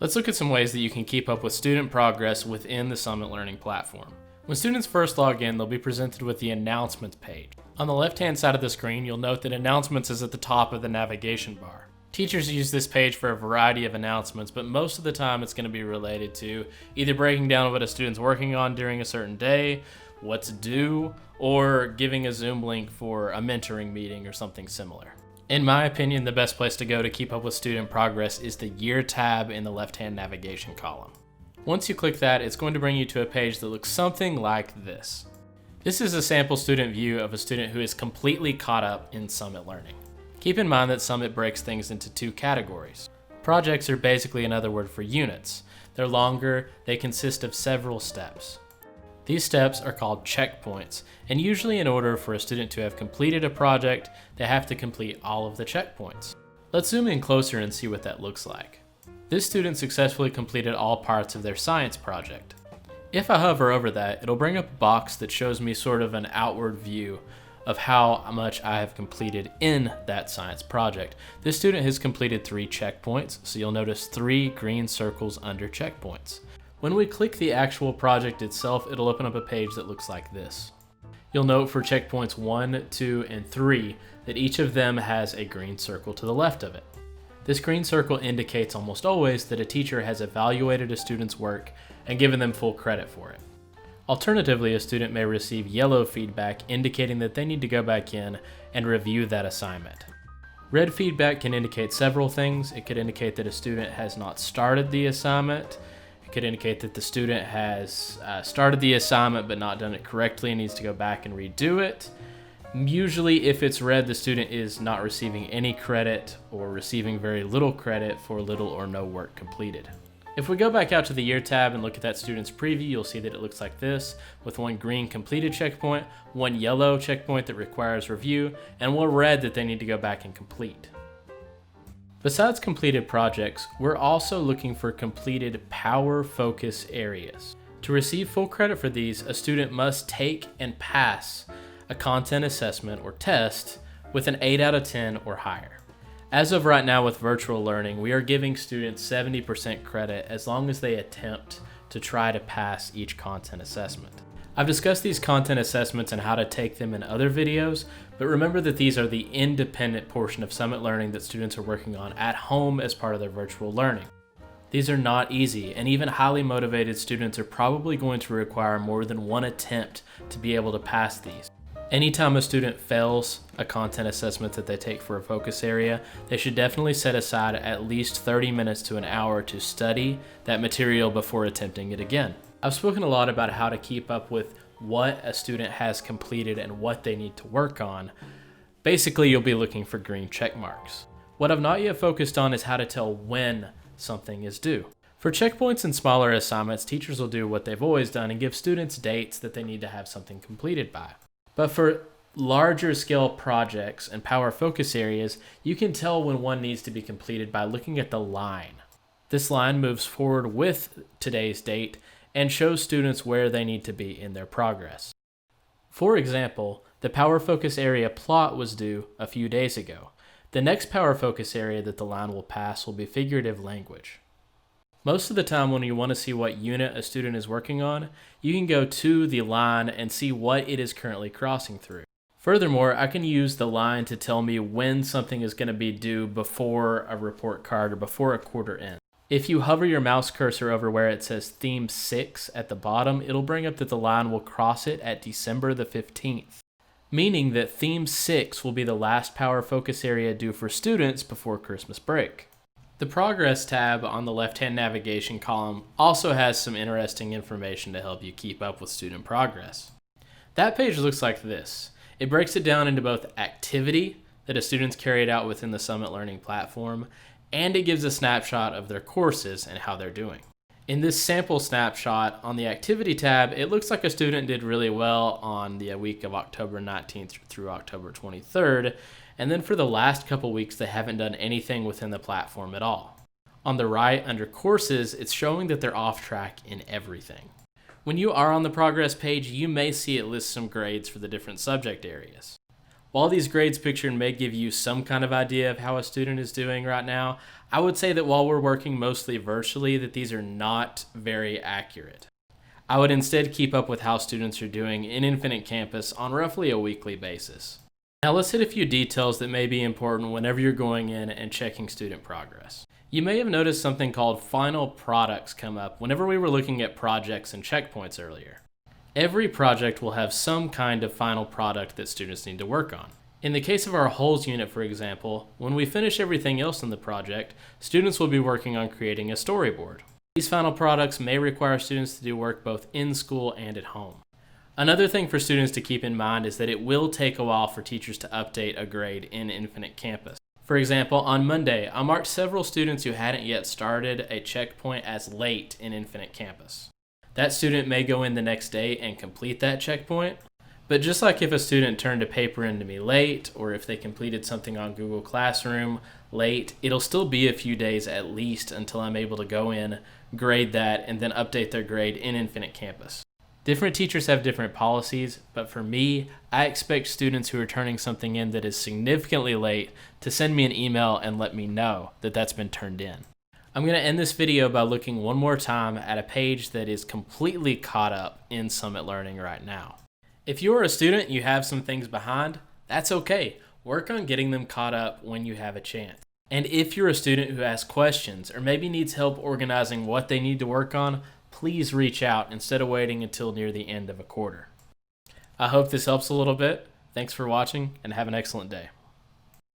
Let's look at some ways that you can keep up with student progress within the Summit Learning platform. When students first log in, they'll be presented with the Announcements page. On the left-hand side of the screen, you'll note that Announcements is at the top of the navigation bar. Teachers use this page for a variety of announcements, but most of the time it's going to be related to either breaking down what a student's working on during a certain day, what's due, or giving a Zoom link for a mentoring meeting or something similar. In my opinion, the best place to go to keep up with student progress is the Year tab in the left-hand navigation column. Once you click that, it's going to bring you to a page that looks something like this. This is a sample student view of a student who is completely caught up in Summit Learning. Keep in mind that Summit breaks things into two categories. Projects are basically another word for units. They're longer, they consist of several steps. These steps are called checkpoints, and usually in order for a student to have completed a project, they have to complete all of the checkpoints. Let's zoom in closer and see what that looks like. This student successfully completed all parts of their science project. If I hover over that, it'll bring up a box that shows me sort of an outward view of how much I have completed in that science project. This student has completed 3 checkpoints, so you'll notice 3 green circles under checkpoints. When we click the actual project itself, it'll open up a page that looks like this. You'll note for checkpoints 1, 2, and 3 that each of them has a green circle to the left of it. This green circle indicates almost always that a teacher has evaluated a student's work and given them full credit for it. Alternatively, a student may receive yellow feedback indicating that they need to go back in and review that assignment. Red feedback can indicate several things. It could indicate that a student has not started the assignment. It could indicate that the student has started the assignment but not done it correctly and needs to go back and redo it. Usually, if it's red, the student is not receiving any credit or receiving very little credit for little or no work completed. If we go back out to the Year tab and look at that student's preview, you'll see that it looks like this, with 1 green completed checkpoint, 1 yellow checkpoint that requires review, and 1 red that they need to go back and complete. Besides completed projects, we're also looking for completed power focus areas. To receive full credit for these, a student must take and pass a content assessment or test with an 8 out of 10 or higher. As of right now with virtual learning, we are giving students 70% credit as long as they attempt to try to pass each content assessment. I've discussed these content assessments and how to take them in other videos, but remember that these are the independent portion of Summit Learning that students are working on at home as part of their virtual learning. These are not easy, and even highly motivated students are probably going to require more than 1 attempt to be able to pass these. Anytime a student fails a content assessment that they take for a focus area, they should definitely set aside at least 30 minutes to an hour to study that material before attempting it again. I've spoken a lot about how to keep up with what a student has completed and what they need to work on. Basically, you'll be looking for green check marks. What I've not yet focused on is how to tell when something is due. For checkpoints and smaller assignments, teachers will do what they've always done and give students dates that they need to have something completed by. But for larger scale projects and power focus areas, you can tell when one needs to be completed by looking at the line. This line moves forward with today's date and shows students where they need to be in their progress. For example, the power focus area plot was due a few days ago. The next power focus area that the line will pass will be figurative language. Most of the time when you want to see what unit a student is working on, you can go to the line and see what it is currently crossing through. Furthermore, I can use the line to tell me when something is going to be due before a report card or before a quarter end. If you hover your mouse cursor over where it says Theme 6 at the bottom, it'll bring up that the line will cross it at December the 15th, meaning that Theme 6 will be the last power focus area due for students before Christmas break. The Progress tab on the left-hand navigation column also has some interesting information to help you keep up with student progress. That page looks like this. It breaks it down into both activity that a student's carried out within the Summit Learning platform, and it gives a snapshot of their courses and how they're doing. In this sample snapshot on the Activity tab, it looks like a student did really well on the week of October 19th through October 23rd, and then for the last couple weeks they haven't done anything within the platform at all. On the right, under Courses, it's showing that they're off track in everything. When you are on the Progress page, you may see it lists some grades for the different subject areas. While these grades pictured may give you some kind of idea of how a student is doing right now, I would say that while we're working mostly virtually, that these are not very accurate. I would instead keep up with how students are doing in Infinite Campus on roughly a weekly basis. Now let's hit a few details that may be important whenever you're going in and checking student progress. You may have noticed something called final products come up whenever we were looking at projects and checkpoints earlier. Every project will have some kind of final product that students need to work on. In the case of our wholes unit, for example, when we finish everything else in the project, students will be working on creating a storyboard. These final products may require students to do work both in school and at home. Another thing for students to keep in mind is that it will take a while for teachers to update a grade in Infinite Campus. For example, on Monday, I marked several students who hadn't yet started a checkpoint as late in Infinite Campus. That student may go in the next day and complete that checkpoint, but just like if a student turned a paper in to me late, or if they completed something on Google Classroom late, it'll still be a few days at least until I'm able to go in, grade that, and then update their grade in Infinite Campus. Different teachers have different policies, but for me, I expect students who are turning something in that is significantly late to send me an email and let me know that that's been turned in. I'm going to end this video by looking one more time at a page that is completely caught up in Summit Learning right now. If you're a student and you have some things behind, that's okay. Work on getting them caught up when you have a chance. And if you're a student who has questions or maybe needs help organizing what they need to work on, please reach out instead of waiting until near the end of a quarter. I hope this helps a little bit. Thanks for watching and have an excellent day.